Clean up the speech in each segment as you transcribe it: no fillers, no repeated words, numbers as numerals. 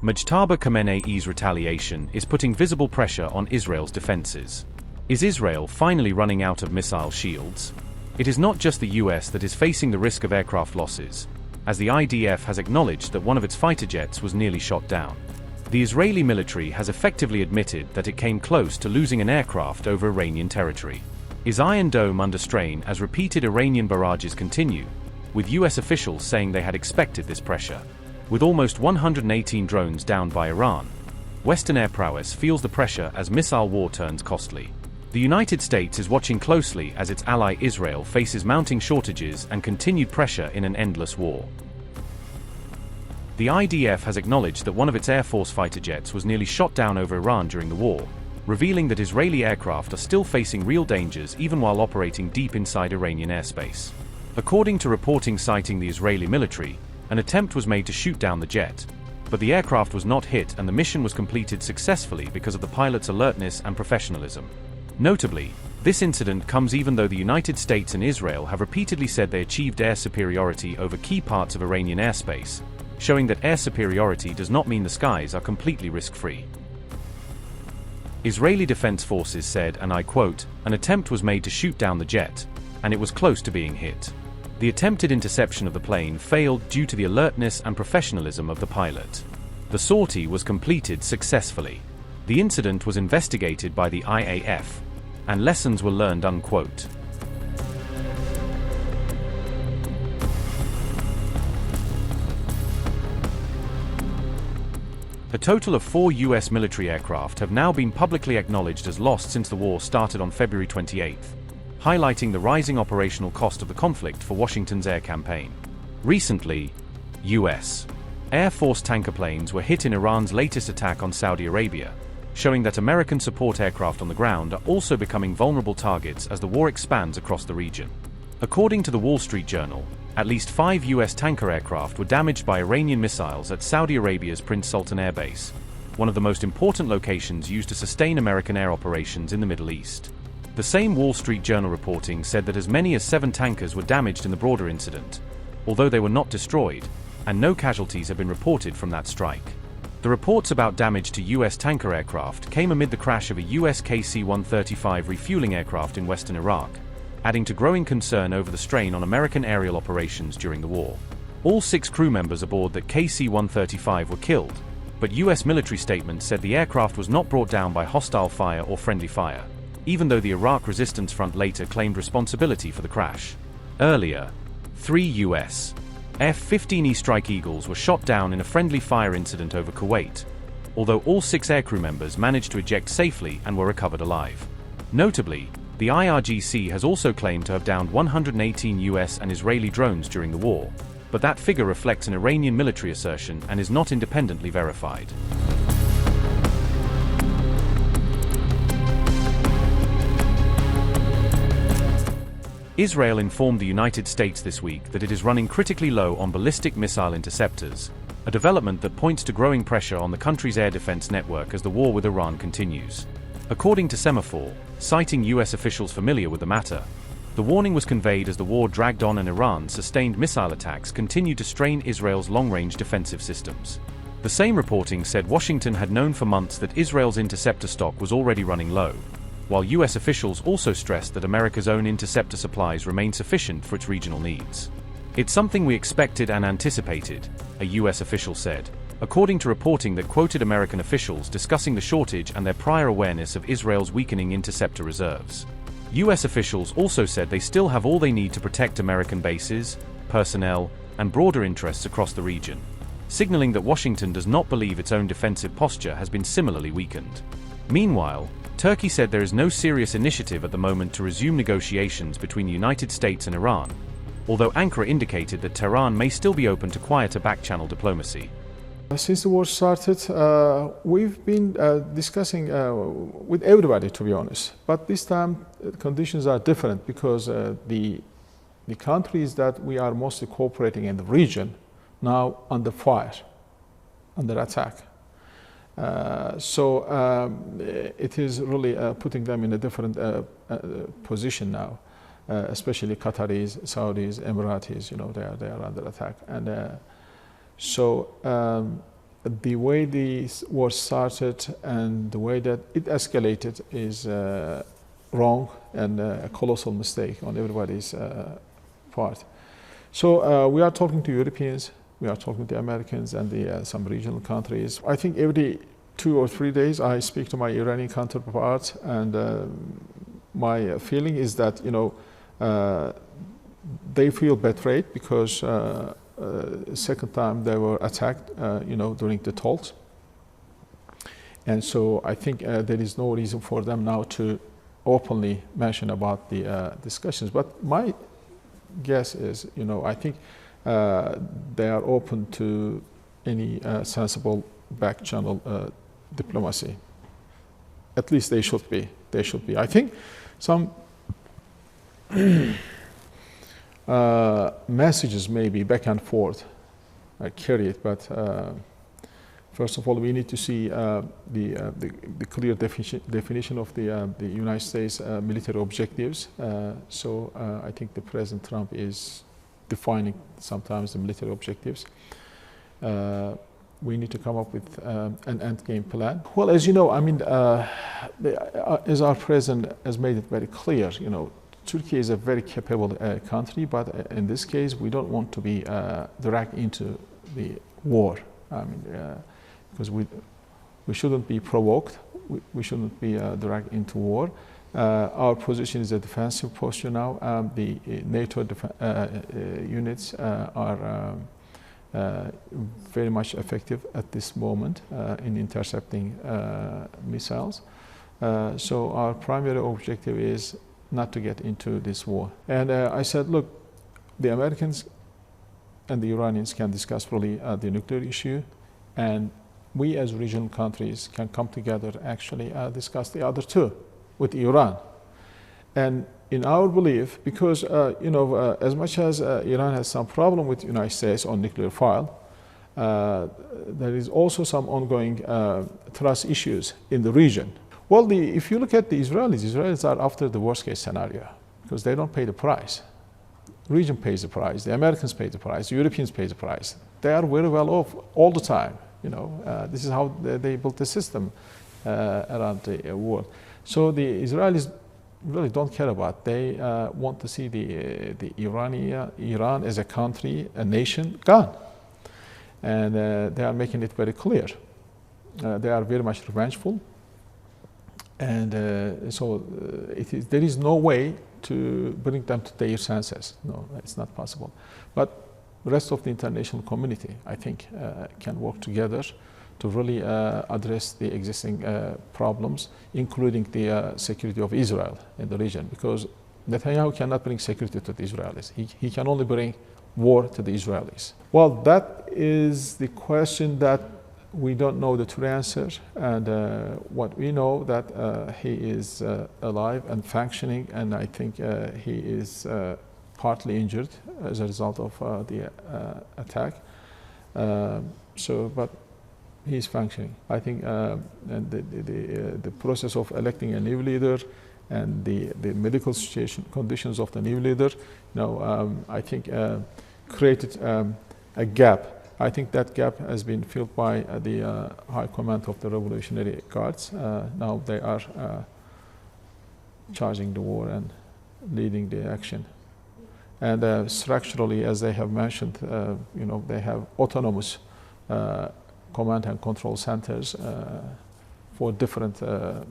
Mujtaba Khamenei's retaliation is putting visible pressure on Israel's defenses. Is Israel finally running out of missile shields? It is not just the US that is facing the risk of aircraft losses, as the IDF has acknowledged that one of its fighter jets was nearly shot down. The Israeli military has effectively admitted that it came close to losing an aircraft over Iranian territory. Is Iron Dome under strain as repeated Iranian barrages continue, with US officials saying they had expected this pressure? With almost 118 drones downed by Iran, Western air prowess feels the pressure as missile war turns costly. The United States is watching closely as its ally Israel faces mounting shortages and continued pressure in an endless war. The IDF has acknowledged that one of its Air Force fighter jets was nearly shot down over Iran during the war, revealing that Israeli aircraft are still facing real dangers even while operating deep inside Iranian airspace. According to reporting citing the Israeli military, an attempt was made to shoot down the jet, but the aircraft was not hit and the mission was completed successfully because of the pilot's alertness and professionalism. Notably, this incident comes even though the United States and Israel have repeatedly said they achieved air superiority over key parts of Iranian airspace, showing that air superiority does not mean the skies are completely risk-free. Israeli Defense Forces said, and I quote, "An attempt was made to shoot down the jet, and it was close to being hit. The attempted interception of the plane failed due to the alertness and professionalism of the pilot. The sortie was completed successfully. The incident was investigated by the IAF, and lessons were learned," unquote. A total of 4 US military aircraft have now been publicly acknowledged as lost since the war started on February 28, highlighting the rising operational cost of the conflict for Washington's air campaign. Recently, US Air Force tanker planes were hit in Iran's latest attack on Saudi Arabia, showing that American support aircraft on the ground are also becoming vulnerable targets as the war expands across the region. According to the Wall Street Journal, at least 5 US tanker aircraft were damaged by Iranian missiles at Saudi Arabia's Prince Sultan Air Base, one of the most important locations used to sustain American air operations in the Middle East. The same Wall Street Journal reporting said that as many as 7 tankers were damaged in the broader incident, although they were not destroyed, and no casualties have been reported from that strike. The reports about damage to US tanker aircraft came amid the crash of a US KC-135 refueling aircraft in western Iraq, adding to growing concern over the strain on American aerial operations during the war. All 6 crew members aboard the KC-135 were killed, but US military statements said the aircraft was not brought down by hostile fire or friendly fire, even though the Iraq Resistance Front later claimed responsibility for the crash. Earlier, 3 US F-15E Strike Eagles were shot down in a friendly fire incident over Kuwait, although all 6 aircrew members managed to eject safely and were recovered alive. Notably, the IRGC has also claimed to have downed 118 US and Israeli drones during the war, but that figure reflects an Iranian military assertion and is not independently verified. Israel informed the United States this week that it is running critically low on ballistic missile interceptors, a development that points to growing pressure on the country's air defense network as the war with Iran continues. According to Semafor, citing US officials familiar with the matter, the warning was conveyed as the war dragged on and Iran's sustained missile attacks continued to strain Israel's long-range defensive systems. The same reporting said Washington had known for months that Israel's interceptor stock was already running low, while US officials also stressed that America's own interceptor supplies remain sufficient for its regional needs. "It's something we expected and anticipated," a US official said, according to reporting that quoted American officials discussing the shortage and their prior awareness of Israel's weakening interceptor reserves. US officials also said they still have all they need to protect American bases, personnel, and broader interests across the region, signaling that Washington does not believe its own defensive posture has been similarly weakened. Meanwhile, Turkey said there is no serious initiative at the moment to resume negotiations between the United States and Iran, although Ankara indicated that Tehran may still be open to quieter back-channel diplomacy. Since the war started, we've been discussing with everybody, to be honest. But this time, conditions are different because the countries that we are mostly cooperating in the region now under fire, under attack. So it is really putting them in a different position now, especially Qataris, Saudis, Emiratis. You know, they are under attack, and so the way the war started and the way that it escalated is wrong and a colossal mistake on everybody's part. So we are talking to Europeans, we are talking to Americans and some regional countries. I think every 2 or 3 days I speak to my Iranian counterparts, and my feeling is that they feel betrayed because second time they were attacked during the talks, and so I think there is no reason for them now to openly mention about the discussions. But my guess is, I think they are open to any sensible back channel diplomacy. At least they should be. They should be. I think some messages maybe back and forth carried, but first of all, we need to see the clear definition of the United States military objectives. So I think the President Trump is defining sometimes the military objectives. We need to come up with an endgame plan. Well, as you know, I mean, as our President has made it very clear, Turkey is a very capable country, but in this case, we don't want to be dragged into the war. I mean, because we shouldn't be provoked, we shouldn't be dragged into war. Our position is a defensive posture now. The NATO units are very much effective at this moment in intercepting missiles. So our primary objective is not to get into this war. And I said, look, the Americans and the Iranians can discuss really the nuclear issue, and we as regional countries can come together actually discuss the other two with Iran. And in our belief, because as much as Iran has some problem with the United States on nuclear file, there is also some ongoing trust issues in the region. Well, if you look at the Israelis are after the worst case scenario because they don't pay the price. The region pays the price, the Americans pay the price, the Europeans pay the price. They are very well off all the time. This is how they built the system around the world. So the Israelis really don't care about. They want to see the Iran as a country, a nation, gone. And they are making it very clear. They are very much revengeful. And so there is no way to bring them to their senses. No, it's not possible. But the rest of the international community, I think, can work together to really address the existing problems, including the security of Israel in the region, because Netanyahu cannot bring security to the Israelis. He can only bring war to the Israelis. Well, that is the question that we don't know the true answer, and what we know that he is alive and functioning, and I think he is partly injured as a result of the attack. But he is functioning. I think and the process of electing a new leader and the medical conditions of the new leader, I think created a gap. I think that gap has been filled by the High Command of the Revolutionary Guards. Now they are charging the war and leading the action. And structurally, as they have mentioned, they have autonomous command and control centers for different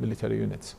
military units.